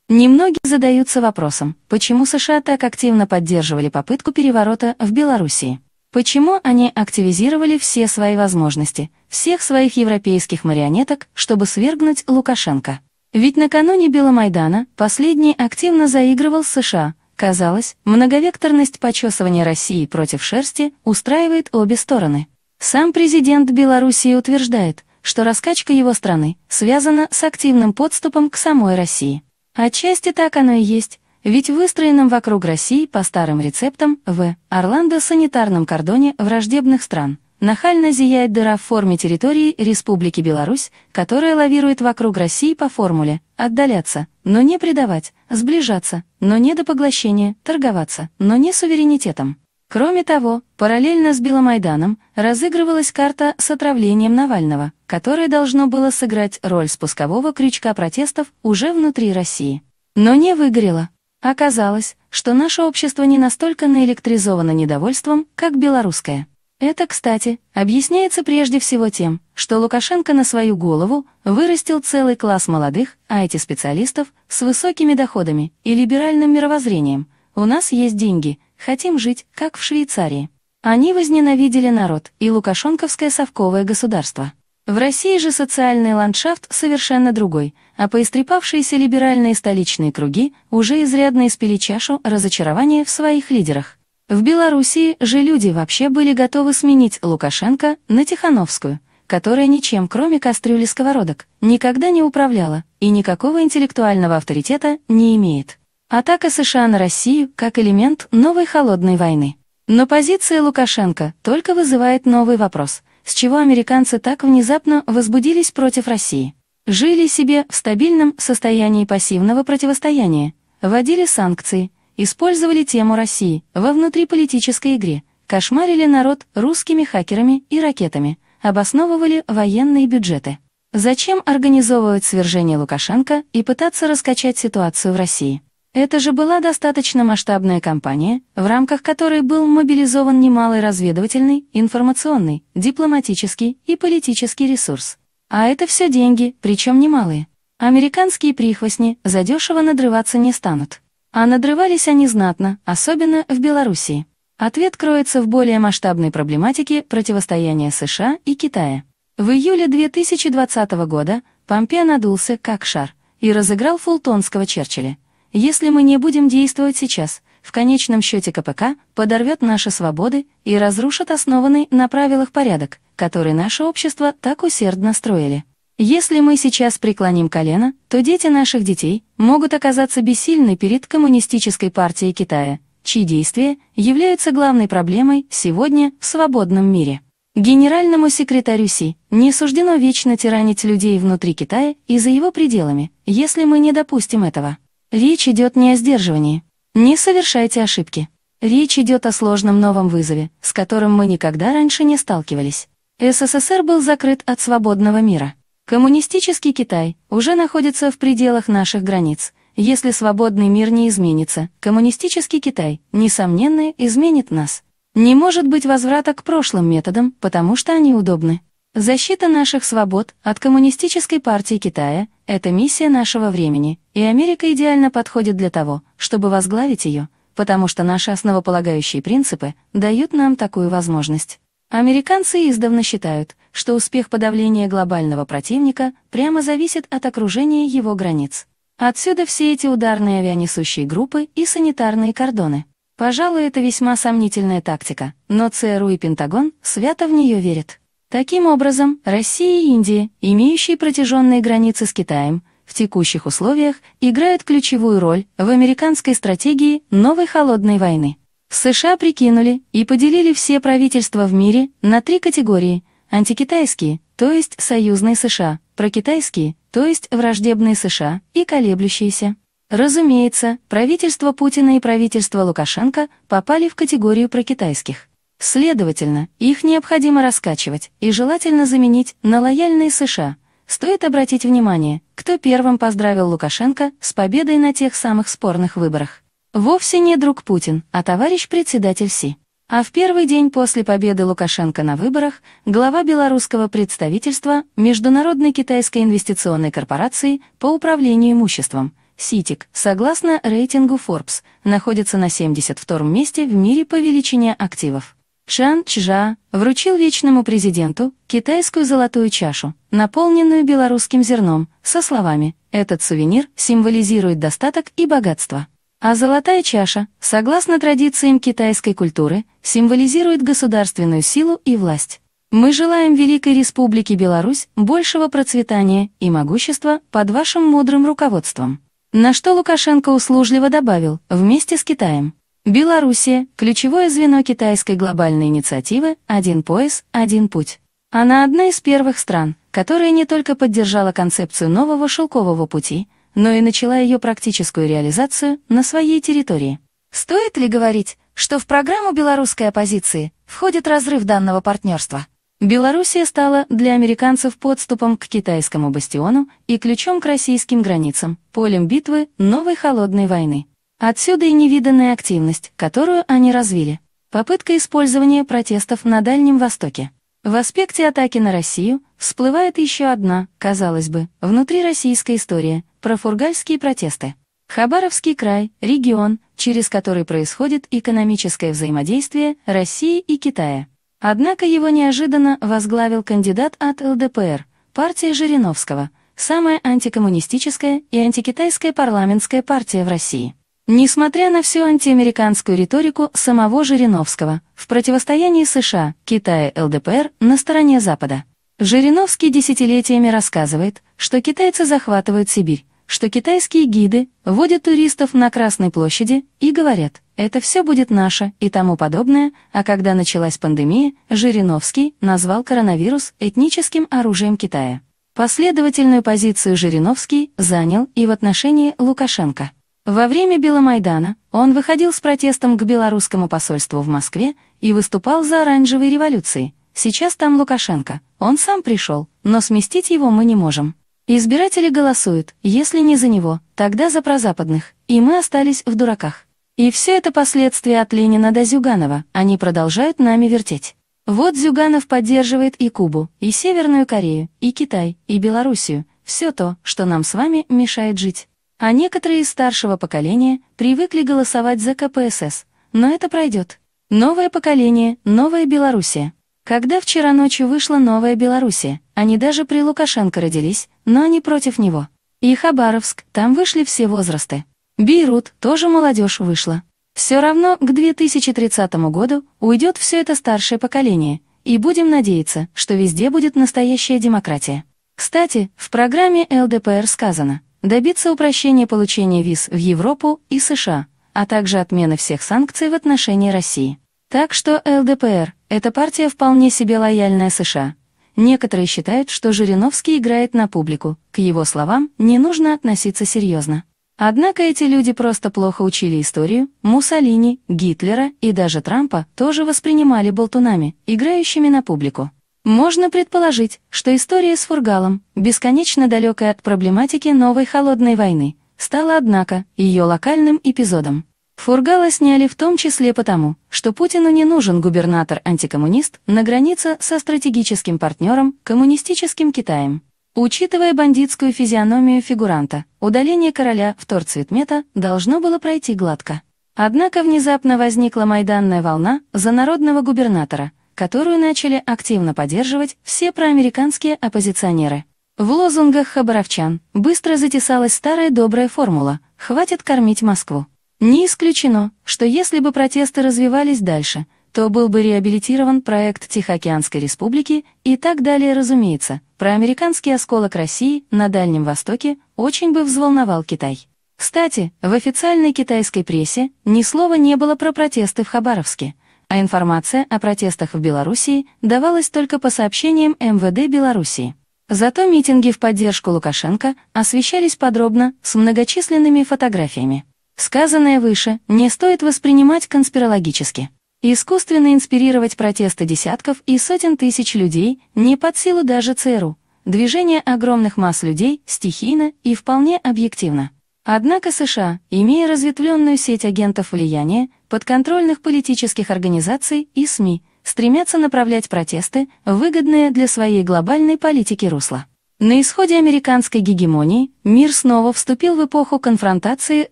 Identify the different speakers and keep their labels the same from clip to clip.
Speaker 1: Немногие задаются вопросом, почему США так активно поддерживали попытку переворота в Белоруссии. Почему они активизировали все свои возможности, всех своих европейских марионеток, чтобы свергнуть Лукашенко? Ведь накануне Беломайдана последний активно заигрывал с США. Казалось, многовекторность почесывания России против шерсти устраивает обе стороны. Сам президент Белоруссии утверждает, что раскачка его страны связана с активным подступом к самой России. Отчасти так оно и есть, ведь в выстроенном вокруг России по старым рецептам в Орландо-санитарном кордоне враждебных стран нахально зияет дыра в форме территории Республики Беларусь, которая лавирует вокруг России по формуле «отдаляться, но не предавать, сближаться, но не до поглощения, торговаться, но не суверенитетом». Кроме того, параллельно с Беломайданом разыгрывалась карта с отравлением Навального, которое должно было сыграть роль спускового крючка протестов уже внутри России. Но не выгорело. Оказалось, что наше общество не настолько наэлектризовано недовольством, как белорусское. Это, кстати, объясняется прежде всего тем, что Лукашенко на свою голову вырастил целый класс молодых IT-специалистов с высокими доходами и либеральным мировоззрением. У нас есть деньги, хотим жить, как в Швейцарии. Они возненавидели народ и лукашенковское совковое государство. В России же социальный ландшафт совершенно другой, а поистрепавшиеся либеральные столичные круги уже изрядно испили чашу разочарования в своих лидерах. В Белоруссии же люди вообще были готовы сменить Лукашенко на Тихановскую, которая ничем, кроме кастрюли сковородок, никогда не управляла и никакого интеллектуального авторитета не имеет. Атака США на Россию как элемент новой холодной войны. Но позиция Лукашенко только вызывает новый вопрос: с чего американцы так внезапно возбудились против России? Жили себе в стабильном состоянии пассивного противостояния, вводили санкции, использовали тему России во внутриполитической игре, кошмарили народ русскими хакерами и ракетами, обосновывали военные бюджеты. Зачем организовывать свержение Лукашенко и пытаться раскачать ситуацию в России? Это же была достаточно масштабная кампания, в рамках которой был мобилизован немалый разведывательный, информационный, дипломатический и политический ресурс. А это все деньги, причем немалые. Американские прихвостни задешево надрываться не станут. А надрывались они знатно, особенно в Белоруссии. Ответ кроется в более масштабной проблематике противостояния США и Китая. В июле 2020 года Помпео надулся как шар и разыграл фултонского Черчилля. Если мы не будем действовать сейчас, в конечном счете КПК подорвет наши свободы и разрушит основанный на правилах порядок, который наше общество так усердно строили. Если мы сейчас преклоним колено, то дети наших детей могут оказаться бессильны перед Коммунистической партией Китая, чьи действия являются главной проблемой сегодня в свободном мире. Генеральному секретарю Си не суждено вечно тиранить людей внутри Китая и за его пределами, если мы не допустим этого. Речь идет не о сдерживании. Не совершайте ошибки. Речь идет о сложном новом вызове, с которым мы никогда раньше не сталкивались. СССР был закрыт от свободного мира. Коммунистический Китай уже находится в пределах наших границ. Если свободный мир не изменится, коммунистический Китай, несомненно, изменит нас. Не может быть возврата к прошлым методам, потому что они удобны. Защита наших свобод от Коммунистической партии Китая – это миссия нашего времени, и Америка идеально подходит для того, чтобы возглавить ее, потому что наши основополагающие принципы дают нам такую возможность. Американцы издавна считают, что успех подавления глобального противника прямо зависит от окружения его границ. Отсюда все эти ударные авианесущие группы и санитарные кордоны. Пожалуй, это весьма сомнительная тактика, но ЦРУ и Пентагон свято в нее верят. Таким образом, Россия и Индия, имеющие протяженные границы с Китаем, в текущих условиях играют ключевую роль в американской стратегии новой холодной войны. В США прикинули и поделили все правительства в мире на 3 категории: антикитайские, то есть союзные США, прокитайские, то есть враждебные США, и колеблющиеся. Разумеется, правительство Путина и правительство Лукашенко попали в категорию прокитайских. Следовательно, их необходимо раскачивать и желательно заменить на лояльные США. Стоит обратить внимание, кто первым поздравил Лукашенко с победой на тех самых спорных выборах. Вовсе не друг Путин, а товарищ председатель Си. А в первый день после победы Лукашенко на выборах глава белорусского представительства Международной китайской инвестиционной корпорации по управлению имуществом СИТИК, согласно рейтингу Forbes, находится на 72-м месте в мире по величине активов. Чжан Чжа вручил вечному президенту китайскую золотую чашу, наполненную белорусским зерном, со словами «Этот сувенир символизирует достаток и богатство». А золотая чаша, согласно традициям китайской культуры, символизирует государственную силу и власть. Мы желаем Великой Республике Беларусь большего процветания и могущества под вашим мудрым руководством. На что Лукашенко услужливо добавил, вместе с Китаем. Белоруссия – ключевое звено китайской глобальной инициативы «Один пояс, один путь». Она одна из первых стран, которая не только поддержала концепцию нового шелкового пути, но и начала ее практическую реализацию на своей территории. Стоит ли говорить, что в программу белорусской оппозиции входит разрыв данного партнерства? Белоруссия стала для американцев подступом к китайскому бастиону и ключом к российским границам, полем битвы новой холодной войны. Отсюда и невиданная активность, которую они развили. Попытка использования протестов на Дальнем Востоке. В аспекте атаки на Россию всплывает еще одна, казалось бы, внутрироссийская история про фургальские протесты. Хабаровский край – регион, через который происходит экономическое взаимодействие России и Китая. Однако его неожиданно возглавил кандидат от ЛДПР, партия Жириновского, самая антикоммунистическая и антикитайская парламентская партия в России. Несмотря на всю антиамериканскую риторику самого Жириновского, в противостоянии США, Китая и ЛДПР на стороне Запада. Жириновский десятилетиями рассказывает, что китайцы захватывают Сибирь, что китайские гиды водят туристов на Красной площади и говорят «это все будет наше» и тому подобное, а когда началась пандемия, Жириновский назвал коронавирус этническим оружием Китая. Последовательную позицию Жириновский занял и в отношении Лукашенко. Во время Беломайдана он выходил с протестом к белорусскому посольству в Москве и выступал за оранжевой революцией. Сейчас там Лукашенко, он сам пришел, но сместить его мы не можем. Избиратели голосуют, если не за него, тогда за прозападных, и мы остались в дураках. И все это последствия от Ленина до Зюганова, они продолжают нами вертеть. Вот Зюганов поддерживает и Кубу, и Северную Корею, и Китай, и Белоруссию, все то, что нам с вами мешает жить. А некоторые из старшего поколения привыкли голосовать за КПСС, но это пройдет. Новое поколение, новая Белоруссия. Когда вчера ночью вышла новая Белоруссия, они даже при Лукашенко родились, но они против него. И Хабаровск, там вышли все возрасты. Бейрут, тоже молодежь вышла. Все равно к 2030 году уйдет все это старшее поколение, и будем надеяться, что везде будет настоящая демократия. Кстати, в программе ЛДПР сказано добиться упрощения получения виз в Европу и США, а также отмены всех санкций в отношении России. Так что ЛДПР – это партия вполне себе лояльная США. Некоторые считают, что Жириновский играет на публику, к его словам не нужно относиться серьезно. Однако эти люди просто плохо учили историю, Муссолини, Гитлера и даже Трампа тоже воспринимали болтунами, играющими на публику. Можно предположить, что история с Фургалом, бесконечно далекая от проблематики новой холодной войны, стала, однако, ее локальным эпизодом. Фургала сняли в том числе потому, что Путину не нужен губернатор-антикоммунист на границе со стратегическим партнером, коммунистическим Китаем. Учитывая бандитскую физиономию фигуранта, удаление короля вторцветмета должно было пройти гладко. Однако внезапно возникла майданная волна за народного губернатора, которую начали активно поддерживать все проамериканские оппозиционеры. В лозунгах хабаровчан быстро затесалась старая добрая формула «хватит кормить Москву». Не исключено, что если бы протесты развивались дальше, то был бы реабилитирован проект Тихоокеанской республики и так далее, разумеется. Проамериканский осколок России на Дальнем Востоке очень бы взволновал Китай. Кстати, в официальной китайской прессе ни слова не было про протесты в Хабаровске, а информация о протестах в Белоруссии давалась только по сообщениям МВД Белоруссии. Зато митинги в поддержку Лукашенко освещались подробно, с многочисленными фотографиями. Сказанное выше не стоит воспринимать конспирологически. Искусственно инспирировать протесты десятков и сотен тысяч людей не под силу даже ЦРУ. Движение огромных масс людей стихийно и вполне объективно. Однако США, имея разветвленную сеть агентов влияния, подконтрольных политических организаций и СМИ, стремятся направлять протесты в выгодное для своей глобальной политики русло. На исходе американской гегемонии мир снова вступил в эпоху конфронтации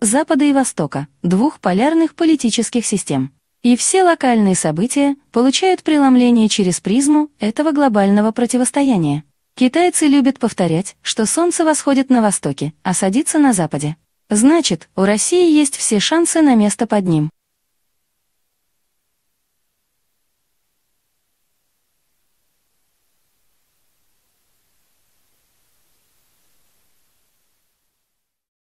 Speaker 1: Запада и Востока, двух полярных политических систем. И все локальные события получают преломление через призму этого глобального противостояния. Китайцы любят повторять, что солнце восходит на востоке, а садится на западе. Значит, у России есть все шансы на место под ним.